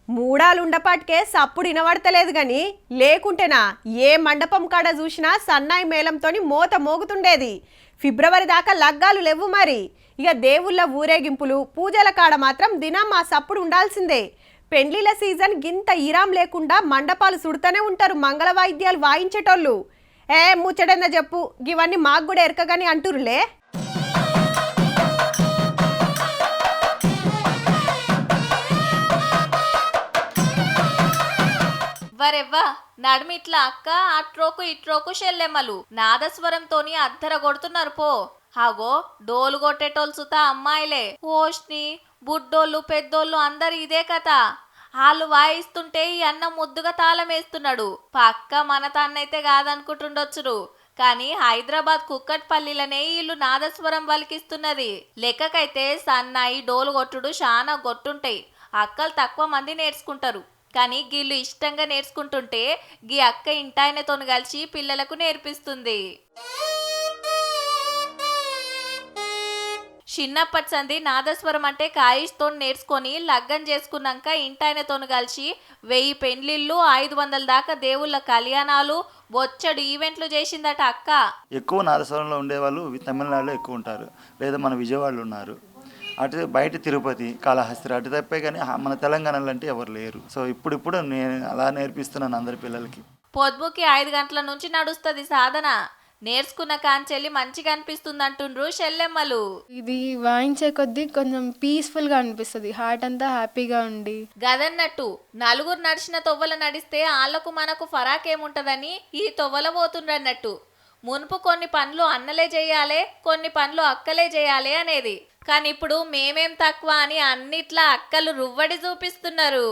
మూడాలుండపాటికే సప్పుడు ఇనబడతలేదు గాని లేకుంటేనా ఏ మండపం కాడ చూసినా సన్నాయి మేళంతోని మోత మోగుతుండేది. ఫిబ్రవరి దాకా లగ్గాలు లేవు మరి. ఇక దేవుళ్ళ ఊరేగింపులు పూజల కాడ మాత్రం దినం ఆ సప్పుడు ఉండాల్సిందే. పెండ్లిల సీజన్ గింత ఇరాం లేకుండా మండపాలు సుడుతూనే ఉంటారు మంగళ వాయిద్యాలు వాయించేటోళ్ళు. ముచ్చడేందా చెప్పు, ఇవన్నీ మాకు కూడా ఎరకగాని అంటురులే. వరెవ్వా నడుమిట్లా అక్క అట్రోకు ఇట్రోకు షెల్లెమ్మలు నాదస్వరంతోని అద్దర కొడుతున్నారు పో. హాగో డోలు కొట్టేటోళ్ళు సుతా అమ్మాయిలే. ఓష్ని బుడ్డోళ్ళు పెద్దోళ్ళు అందరు ఇదే కథ. వాళ్ళు వాయిస్తుంటే ఈ అన్న ముద్దుగా తాళం వేస్తున్నాడు. పక్క మన తాన్నైతే కాదనుకుంటుండొచ్చురు, కానీ హైదరాబాద్ కుక్కట్పల్లిలనే వీళ్ళు నాదస్వరం పలికిస్తున్నది. లెక్కకైతే సన్నాయి డోలు కొట్టుడు చాలా గొట్టుంటాయి. అక్కలు తక్కువ మంది నేర్చుకుంటారు, కానీ గీళ్ళు ఇష్టంగా నేర్చుకుంటుంటే గీ అక్క ఇంటాయనతో కలిసి పిల్లలకు నేర్పిస్తుంది. చిన్నప్పటి సంది నాదస్వరం అంటే కాయిస్తో నేర్చుకొని లగ్గం చేసుకున్నాక ఇంటాయనతో కలిసి 1000 పెండ్లిళ్ళు 500 దాకా దేవుళ్ళ కళ్యాణాలు బొచ్చడు ఈవెంట్లు చేసిందట అక్క. ఎక్కువ నాదస్వరంలో ఉండేవాళ్ళు తమిళనాడులో ఎక్కువ ఉంటారు, లేదా మన విజయవాడలో ఉన్నారు. అటు బయట తిరుపతి కాళహస్తి అటు తప్పే, కానీ మన తెలంగాణలో అంటే ఎవరు లేరు. సో ఇప్పుడు నేను అలా నేర్పిస్తున్నాను అందరి పిల్లలకి. పొద్దుకి 5 గంటల నుంచి నడుస్తుంది సాధన. నేర్చుకున్న కాంచెల్లి మంచిగా అనిపిస్తుంది అంటుండ్రు షెల్లెమ్మలు. ఇది వాయించే కొద్దీ కొంచెం పీస్ఫుల్గా అనిపిస్తుంది, హార్ట్ అంతా హ్యాపీగా ఉండి. గదన్నట్టు నలుగురు నడిచిన తొవ్వల నడిస్తే ఆళ్లకు మనకు ఫరాకేముంటదని ఈ తొవ్వల పోతుండ్రన్నట్టు. మునుపు కొన్ని పనులు అన్నలే చేయాలి, కొన్ని పనులు అక్కలే చేయాలి అనేది. కానీ ఇప్పుడు మేమేం తక్కువ అని అన్నిట్లా అక్కలు రువ్వడి చూపిస్తున్నారు.